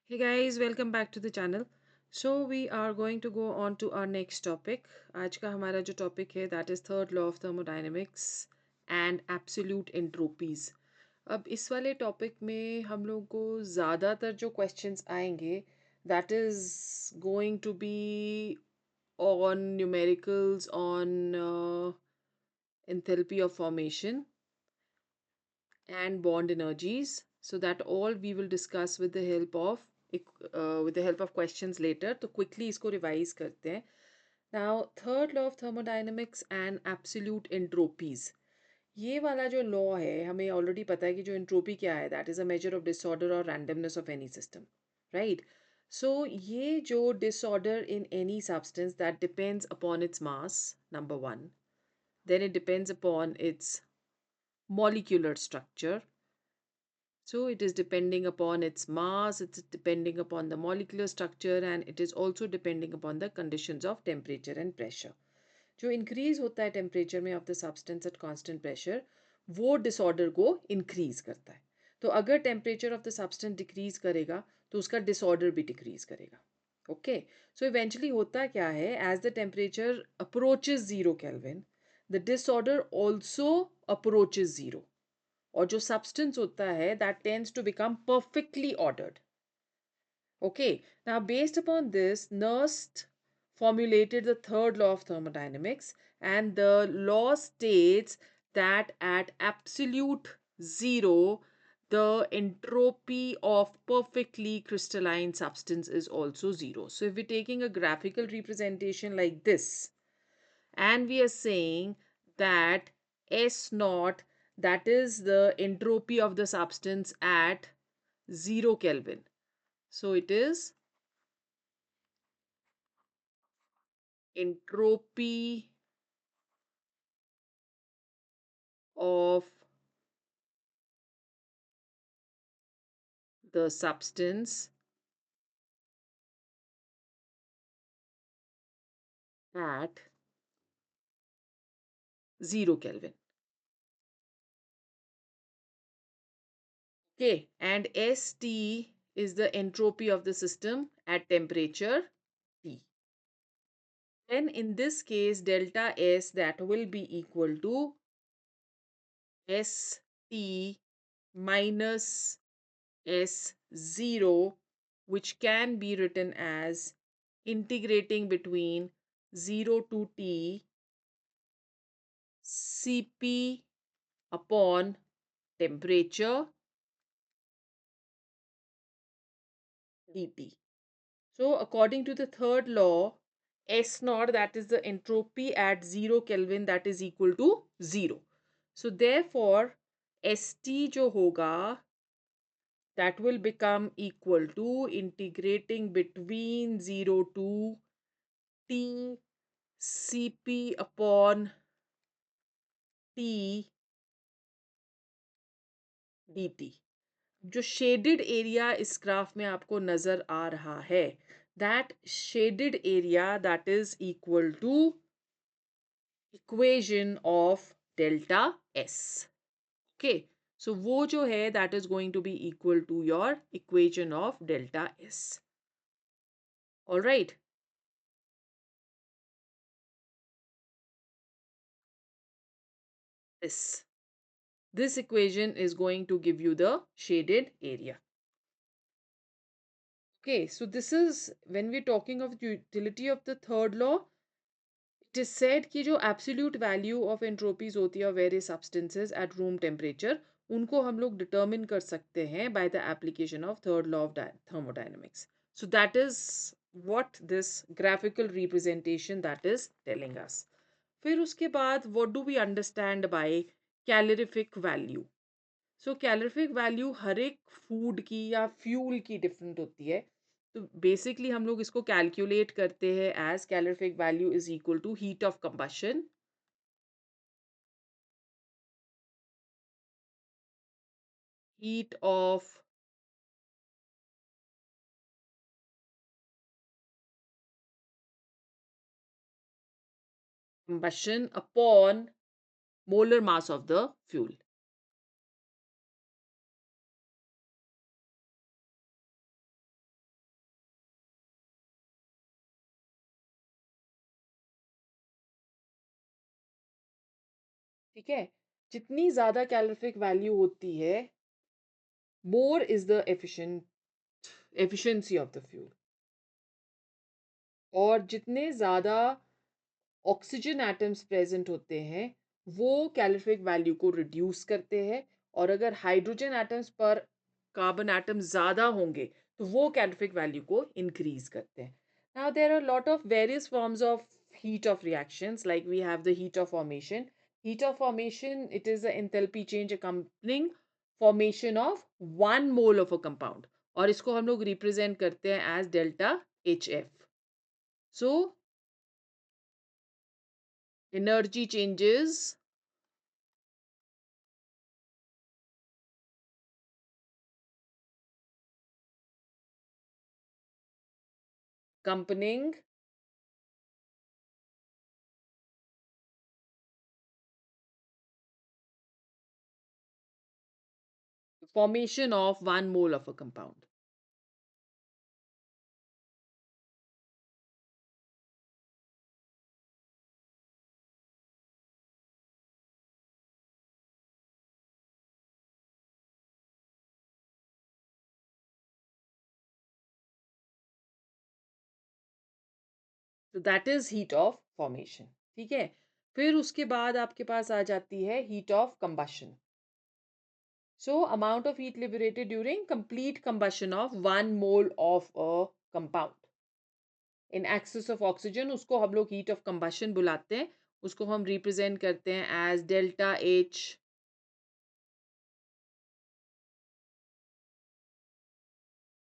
Hey guys, welcome back to the channel. So we are going to go on to our next topic. आज का हमारा जो topic है that is third law of thermodynamics and absolute entropies. अब इस वाले topic में हम लोग को ज़्यादातर जो questions आएंगे that is going to be on numericals, on enthalpy of formation and bond energies. So that all we will discuss with the help of questions later. तो quickly इसको revise करते हैं. Now, third law of thermodynamics and absolute entropies. ये वाला जो law है हमें already पता है कि जो entropy क्या है, that is a measure of disorder or randomness of any system, right? So ये जो disorder in any substance that depends upon its mass, number one. Then it depends upon its molecular structure. So it is depending upon its mass, it's depending upon the molecular structure, and it is also depending upon the conditions of temperature and pressure. जो increase होता है temperature में of the substance at constant pressure, वो disorder को increase करता है. तो अगर temperature of the substance decrease करेगा तो उसका disorder भी decrease करेगा. Okay, so eventually होता क्या है, as the temperature approaches 0 Kelvin, the disorder also approaches 0. और जो substance होता है that tends to become perfectly ordered. Okay, now based upon this, Nernst formulated the third law of thermodynamics, and the law states that at absolute zero, the entropy of perfectly crystalline substance is also zero. So if we're taking a graphical representation like this, and we are saying that S naught, that is the entropy of the substance at 0 Kelvin. So it is entropy of the substance at 0 Kelvin. Okay, and St is the entropy of the system at temperature T. Then in this case, delta S, that will be equal to St minus S0, which can be written as integrating between 0 to T Cp upon temperature dt. So according to the third law, S naught, that is the entropy at 0 Kelvin, that is equal to 0. So therefore St jo hoga, that will become equal to integrating between 0 to T Cp upon T dt. जो shaded area इस graph में आपको नजर आ रहा है, that shaded area that is equal to equation of delta S. Okay, so वो जो है that is going to be equal to your equation of delta S. Alright, this equation is going to give you the shaded area. Okay, so this is when we're talking of the utility of the third law. It is said कि जो absolute value of entropies होती है various substances at room temperature, उनको हम लोग determine कर सकते हैं by the application of third law of thermodynamics. So that is what this graphical representation that is telling us. फिर उसके बाद what do we understand by calorific value? So calorific value हर एक food की या fuel की different होती है. तो बेसिकली हम लोग इसको कैलकुलेट करते हैं as calorific value is equal to heat of combustion heat of combustion upon molar mass of the fuel. ठीक है, जितनी ज़्यादा कैलोरिफिक वैल्यू होती है, more is the efficiency of the fuel. और जितने ज़्यादा ऑक्सीजन एटम्स प्रेजेंट होते हैं वो कैलोरिफिक वैल्यू को रिड्यूस करते हैं, और अगर हाइड्रोजन एटम्स पर कार्बन एटम्स ज़्यादा होंगे तो वो कैलोरिफिक वैल्यू को इंक्रीज करते हैं. Now there are lot of various forms of heat of reactions, like we have the heat of formation. Heat of formation, it is the enthalpy change accompanying formation of one mole of a compound, और इसको हम लोग represent करते हैं as delta H F. So energy changes accompanying formation of one mole of a compound. So that is heat of formation. ठीक है, फिर उसके बाद आपके पास आ जाती है heat of combustion. So amount of heat liberated during complete combustion of one mole of a compound in excess of oxygen, उसको हम लोग heat of combustion बुलाते हैं. उसको हम represent करते हैं as delta H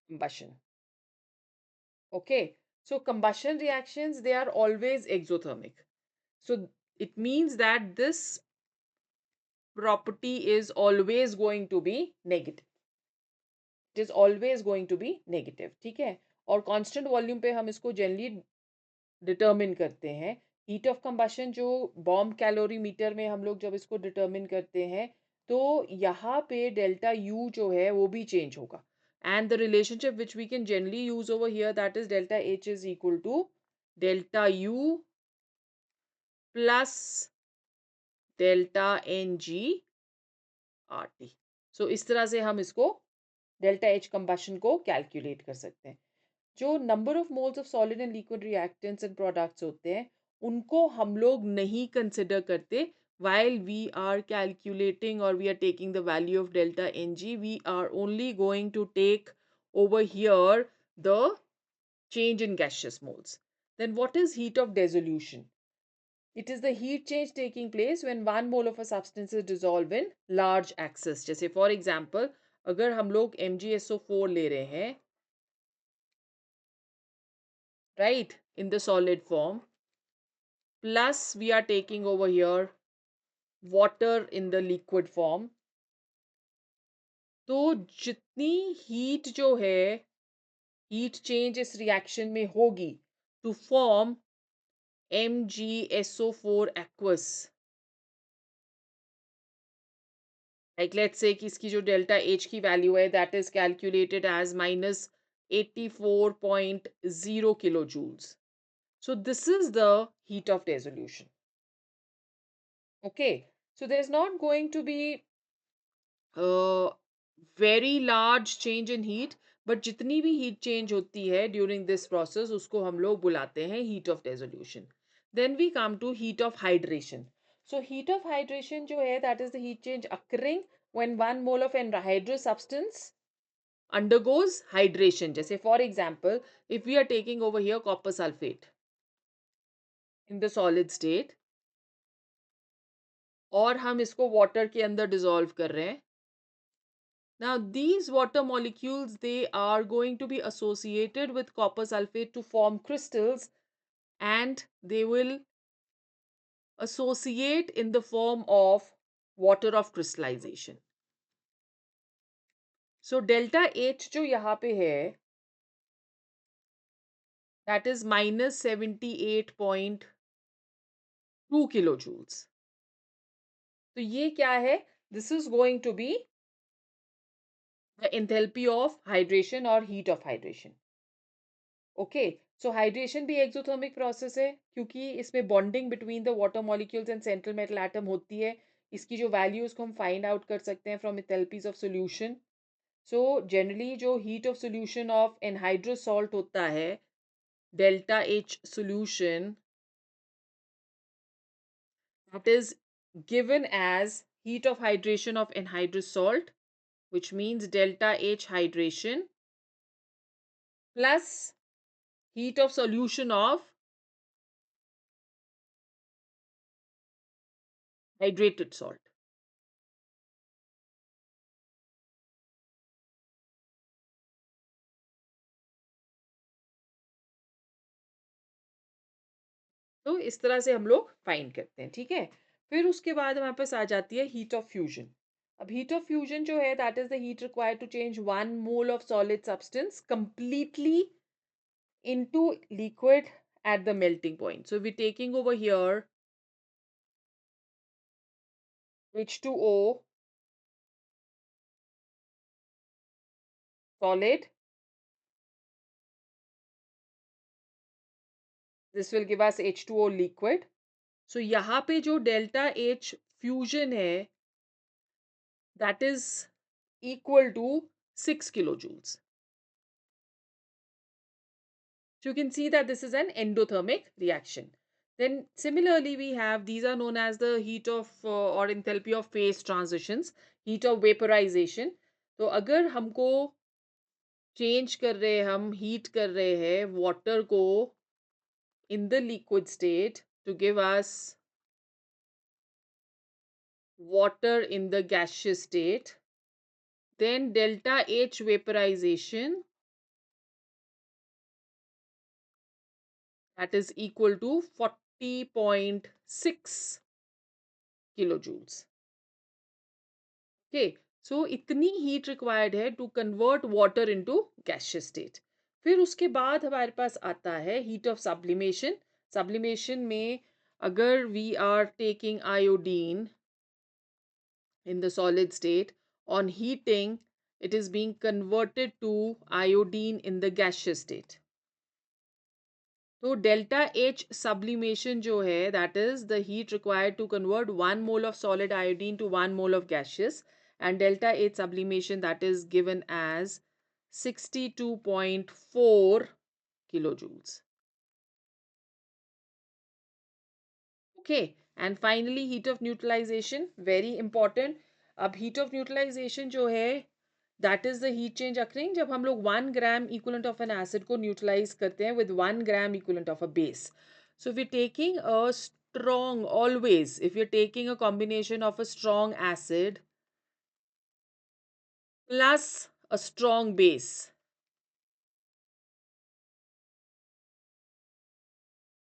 combustion. Okay, so combustion reactions, they are always exothermic. So it means that this property is always going to be negative. It is always going to be negative. ठीक है, और constant volume पे हम इसको generally determine करते हैं. Heat of combustion जो bomb calorimeter में हम लोग जब इसको determine करते हैं तो यहाँ पे delta U जो है वो भी change होगा. And the relationship which we can generally use over here, that is delta H is equal to delta U plus delta NG RT. So इस तरह से हम इसको डेल्टा एच कंबशन को कैलकुलेट कर सकते हैं. जो number of moles of solid and liquid reactants and products होते हैं उनको हम लोग नहीं कंसिडर करते while we are calculating or we are taking the value of delta Ng. We are only going to take over here the change in gaseous moles. Then what is heat of dissolution? It is the heat change taking place when one mole of a substance is dissolved in large excess. जैसे for example, अगर हम लोग MgSO4 ले रहे हैं, right, in the solid form, plus we are taking over here water in the liquid form, तो जितनी heat जो है heat change इस reaction में होगी to form MgSO4 aqueous, like let's say कि इसकी जो delta H की value है that is calculated as minus 84.0 kilojoules. So this is the heat of dissolution. Okay, so there's not going to be a very large change in heat, but जितनी भी heat change होती है during this process उसको हम लोग बुलाते हैं heat of dissolution. Then we come to heat of hydration. So heat of hydration जो है that is the heat change occurring when one mole of anhydrous substance undergoes hydration. जैसे for example, if we are taking over here copper sulfate in the solid state और हम इसको water के अंदर dissolve कर रहे हैं. Now these water molecules, they are going to be associated with copper sulfate to form crystals, and they will associate in the form of water of crystallization. So delta H जो यहाँ पे है that is minus 78.2 kilojoules. तो ये क्या है? This is going to be the enthalpy of hydration or heat of hydration. Okay, so hydration भी exothermic process है क्योंकि इसमें bonding between the water molecules and central metal atom होती है, इसकी जो वैल्यू उसको हम फाइंड आउट कर सकते हैं from enthalpies of solution. So generally जो heat of solution of anhydrous salt होता है, delta H solution, that is given as heat of hydration of anhydrous salt, which means delta H hydration plus heat of solution of hydrated salt. तो इस तरह से हम लोग find करते हैं. ठीक है. फिर उसके बाद हमारे पास आ जाती है हीट ऑफ फ्यूजन. अब हीट ऑफ फ्यूजन जो है, that is the heat required to change 1 mole of solid substance completely into liquid at the melting point. So we're taking over here H2O solid. This will give us H2O liquid. So यहाँ पे जो delta H fusion है, that is equal to 6 kilojoules. So you can see that this is an endothermic reaction. Then similarly we have, these are known as the heat of or enthalpy of phase transitions, heat of vaporization. तो अगर हमको change कर रहे हैं, हम heat कर रहे हैं वाटर को in the liquid state to give us water in the gaseous state, then delta H vaporization, that is equal to 40.6 kilojoules. Okay, so इतनी heat required है to convert water into gaseous state. फिर उसके बाद हमारे पास आता है heat of sublimation. Sublimation में अगर we are taking iodine in the solid state, on heating it is being converted to iodine in the gaseous state. तो डेल्टा एच सब्लिमेशन जो है, that is the heat required to convert 1 mole of solid iodine to 1 mole of gaseous, and delta H sublimation that is given as 62.4 kilojoules. Okay, and finally heat of neutralization, very important. अब heat of neutralization जो है, that is the heat change occurring जब हम लोग 1 gram equivalent of an acid को neutralize करते हैं with 1 gram equivalent of a base. So if you're taking a strong, always if you're taking a combination of a strong acid plus a strong base,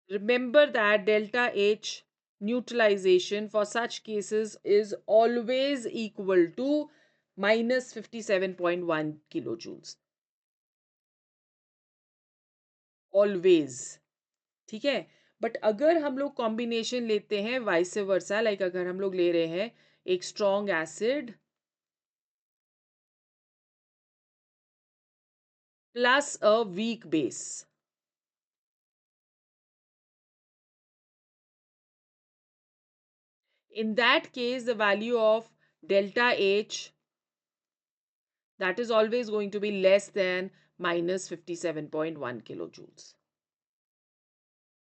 remember that delta H neutralization for such cases is always equal to minus 57.1 kilojoules. Always. ठीक है. But अगर हम लोग combination लेते हैं vice versa, like अगर हम लोग ले रहे हैं एक strong acid plus a weak base, in that case the value of delta H, that is always going to be less than minus 57.1 kilojoules.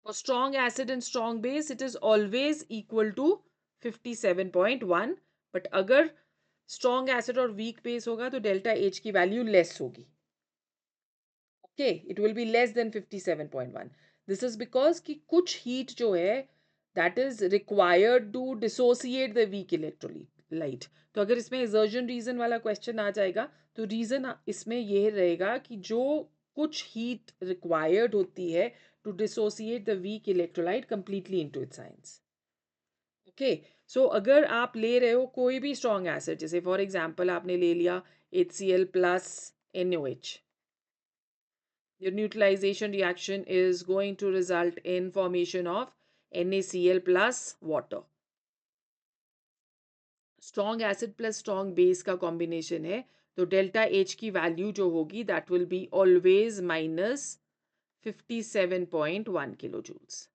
For strong acid and strong base it is always equal to 57.1, but अगर strong acid और weak base होगा तो delta H की value less होगी. Okay, it will be less than 57.1. This is because कि कुछ heat जो है that is required to dissociate the weak electrolyte. तो अगर इसमें exertion reason वाला question आ जाएगा तो reason इसमें ये रहेगा कि जो कुछ heat required होती है to dissociate the weak electrolyte completely into its ions. Okay, so अगर आप ले रहे हो कोई भी strong acid, जैसे for example आपने ले लिया HCl plus NOH, your neutralization reaction is going to result in formation of NaCl plus water. Strong acid plus strong base का combination है, तो delta H की value जो होगी that will be always minus 57.1 kilojoules.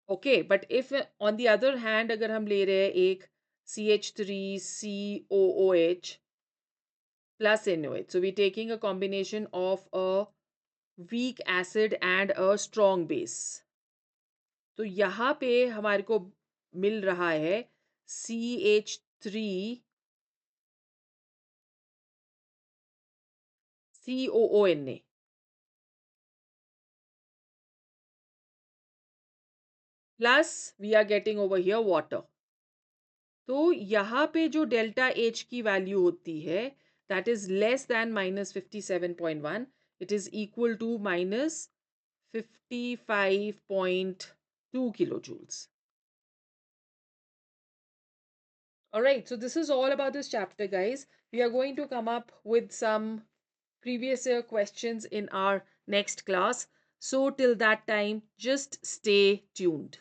Okay, but if on the other hand अगर हम ले रहे हैं एक CH3COOH plus NOH, so we're taking a combination of a weak acid and a strong base. तो यहाँ पे हमारे को मिल रहा है CH3COONA plus we are getting over here water. तो यहाँ पे जो डेल्टा एच की वैल्यू होती है that is less than -57.1, it is equal to -55.2 kilojoules. All right, so this is all about this chapter, guys. We are going to come up with some previous year questions in our next class. So, till that time, just stay tuned.